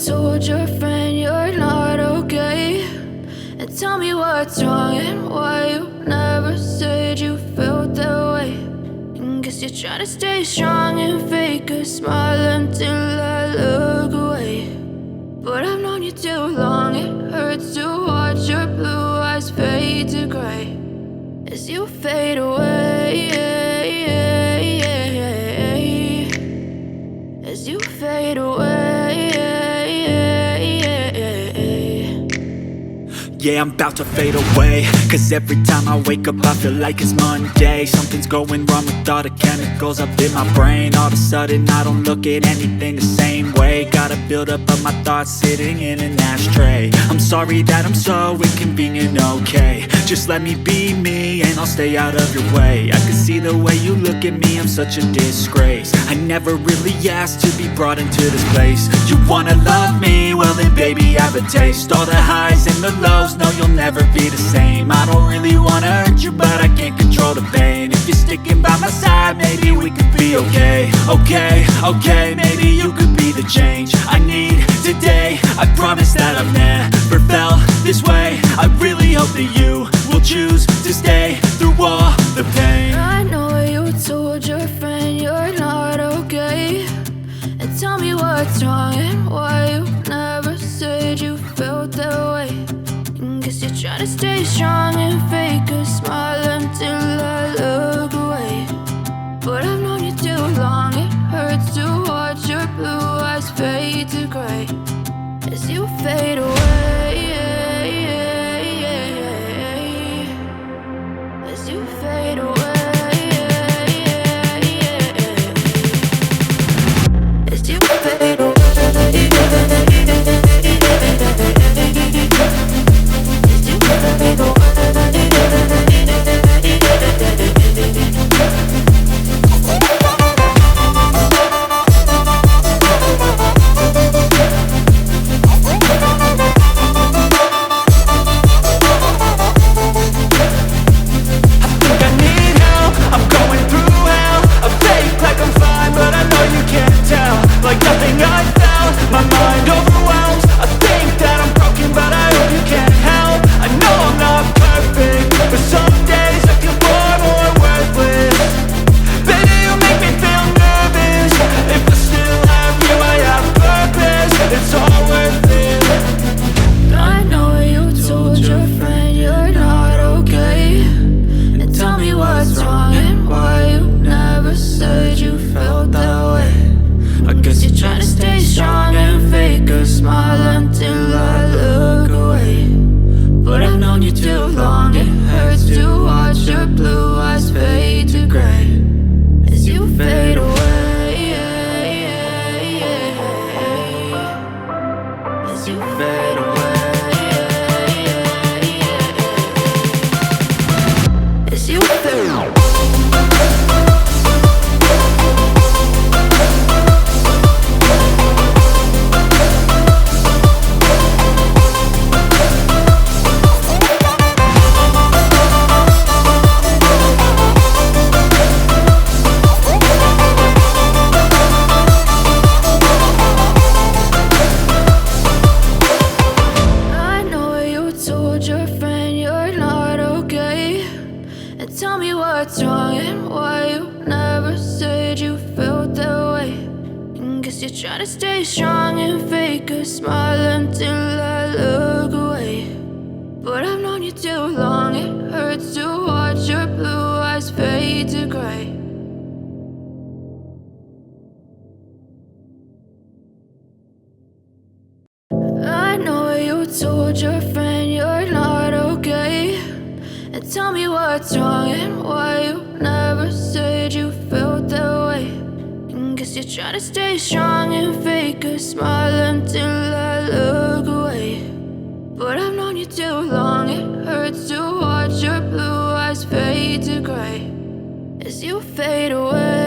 told your friend you're not okay, and tell me what's wrong and why you never said you felt that way. And guess you're trying to stay strong and fake a smile until I look away. But I've known you too long, it hurts to watch your blue eyes fade to gray as you fade away, as you fade away. Yeah, I'm about to fade away, cause every time I wake up I feel like it's Monday. Something's going wrong with all the chemicals up in my brain. All of a sudden I don't look at anything the same way. Got a buildup of my thoughts sitting in an ashtray. I'm sorry that I'm so inconvenient, okay. Just let me be me and I'll stay out of your way. I can see the way you look at me, I'm such a disgrace. I never really asked to be brought into this place. You wanna love me? Well then baby have a taste. All the highs and the lows, no you'll never be the same. I don't really wanna hurt you but I can't control the pain. If you're sticking by my side maybe we could be okay. Okay, maybe you could be the change I need today. I promise that I've never felt this way. I really hope that you will choose to stay through all the pain. I know you told your friend you're not okay, and tell me what's wrong and why you never said you felt that way. And guess you're trying to stay strong and fake a smile until I look away. But I've known you too long, it hurts to watch your blue eyes fade to gray as you fade away, as you fade away, as you fade away, as you fade away. Like nothing I felt, my mind overwhelms. I think that I'm broken but I hope you can't help. I know I'm not perfect, but some days I feel far more worthless. Baby, you make me feel nervous. If I still have you, I have purpose. It's all worth it. I know you told your friend you're not okay, and tell me what's wrong and why you never said you felt that way. I guess you're trying to stay strong and fake a smile until I look away. But I've known you too long, it hurts to watch your blue eyes fade to gray as you fade away, as you fade away, as you fade away. Tell me what's wrong and why you never said you felt that way. And guess you're trying to stay strong and fake a smile until I look away. But I've known you too long, it hurts to watch your blue eyes fade to gray. I know you told your friend you're not okay, and tell me what's wrong and why you never said you felt that way. And guess you're trying to stay strong and fake a smile until I look away. But I've known you too long, it hurts to watch your blue eyes fade to gray as you fade away.